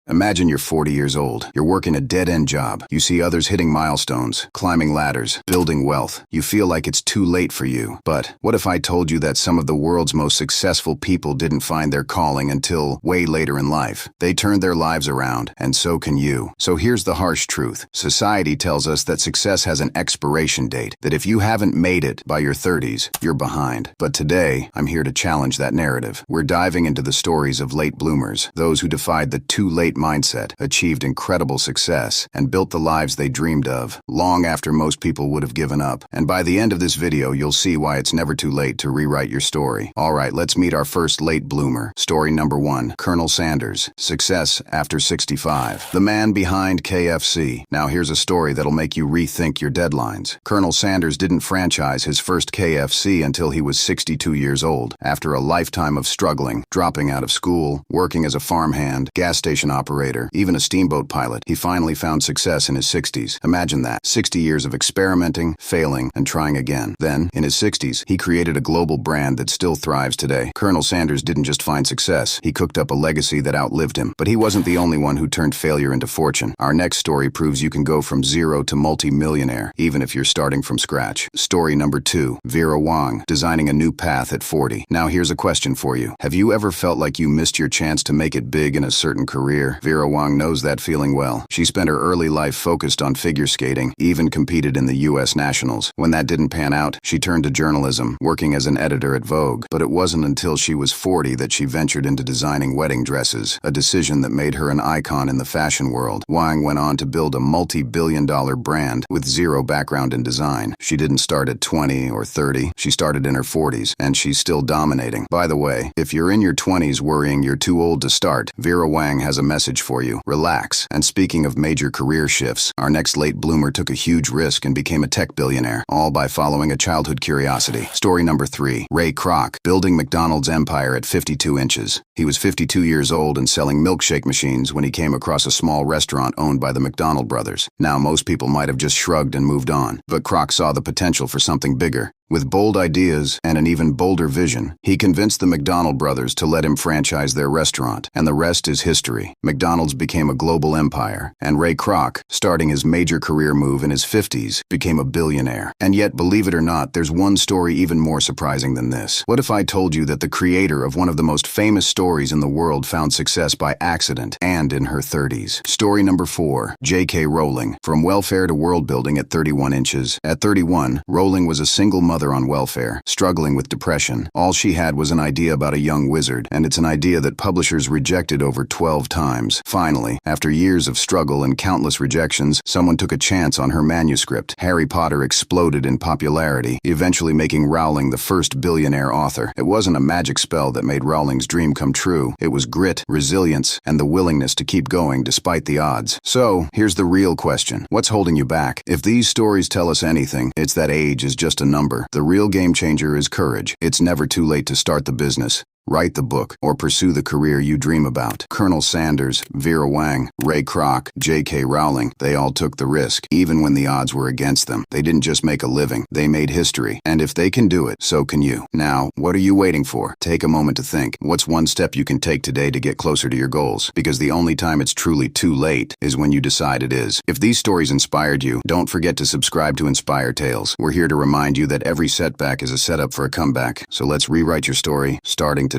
Imagine you're 40 years old. You're working a dead-end job. You see others hitting milestones, climbing ladders, building wealth. You feel like it's too late for you. But what if I told you that some of the world's most successful people didn't find their calling until way later in life? They turned their lives around, and so can you. So here's the harsh truth. Society tells us that success has an expiration date, that if you haven't made it by your 30s, you're behind. But today, I'm here to challenge that narrative. We're diving into the stories of late bloomers, those who defied the too late mindset, achieved incredible success, and built the lives they dreamed of, long after most people would have given up. And by the end of this video, you'll see why it's never too late to rewrite your story. Alright, let's meet our first late bloomer. Story number 1, Colonel Sanders. Success after 65. The man behind KFC. Now here's a story that'll make you rethink your deadlines. Colonel Sanders didn't franchise his first KFC until he was 62 years old. After a lifetime of struggling, dropping out of school, working as a farmhand, gas station operator, even a steamboat pilot, he finally found success in his 60s. Imagine that. 60 years of experimenting, failing, and trying again. Then, in his 60s, he created a global brand that still thrives today. Colonel Sanders didn't just find success, he cooked up a legacy that outlived him. But he wasn't the only one who turned failure into fortune. Our next story proves you can go from zero to multi-millionaire, even if you're starting from scratch. Story number 2, Vera Wang, designing a new path at 40. Now here's a question for you. Have you ever felt like you missed your chance to make it big in a certain career? Vera Wang knows that feeling well. She spent her early life focused on figure skating, even competed in the U.S. Nationals. When that didn't pan out, she turned to journalism, working as an editor at Vogue. But it wasn't until she was 40 that she ventured into designing wedding dresses, a decision that made her an icon in the fashion world. Wang went on to build a multi-billion-dollar brand with zero background in design. She didn't start at 20 or 30. She started in her 40s, and she's still dominating. By the way, if you're in your 20s worrying you're too old to start, Vera Wang has a message for you. Relax. And speaking of major career shifts, our next late bloomer took a huge risk and became a tech billionaire, all by following a childhood curiosity. Story number 3, Ray Kroc, building McDonald's empire at 52 inches. He was 52 years old and selling milkshake machines when he came across a small restaurant owned by the McDonald brothers. Now, most people might have just shrugged and moved on, but Kroc saw the potential for something bigger. With bold ideas and an even bolder vision, he convinced the McDonald brothers to let him franchise their restaurant, and the rest is history. McDonald's became a global empire, and Ray Kroc, starting his major career move in his 50s, became a billionaire. And yet, believe it or not, there's one story even more surprising than this. What if I told you that the creator of one of the most famous stories in the world found success by accident and in her 30s? Story number 4, J.K. Rowling, from welfare to world building at 31 inches. At 31, Rowling was a single mother on welfare, struggling with depression. All she had was an idea about a young wizard, and it's an idea that publishers rejected over 12 times. Finally, after years of struggle and countless rejections, someone took a chance on her manuscript. Harry Potter exploded in popularity, eventually making Rowling the first billionaire author. It wasn't a magic spell that made Rowling's dream come true. It was grit, resilience, and the willingness to keep going despite the odds. So, here's the real question. What's holding you back? If these stories tell us anything, it's that age is just a number. The real game changer is courage. It's never too late to start the business, write the book, or pursue the career you dream about. Colonel Sanders, Vera Wang, Ray Kroc, J.K. Rowling, they all took the risk, even when the odds were against them. They didn't just make a living, they made history. And if they can do it, so can you. Now, what are you waiting for? Take a moment to think. What's one step you can take today to get closer to your goals? Because the only time it's truly too late is when you decide it is. If these stories inspired you, don't forget to subscribe to Inspire Tales. We're here to remind you that every setback is a setup for a comeback. So let's rewrite your story, starting today.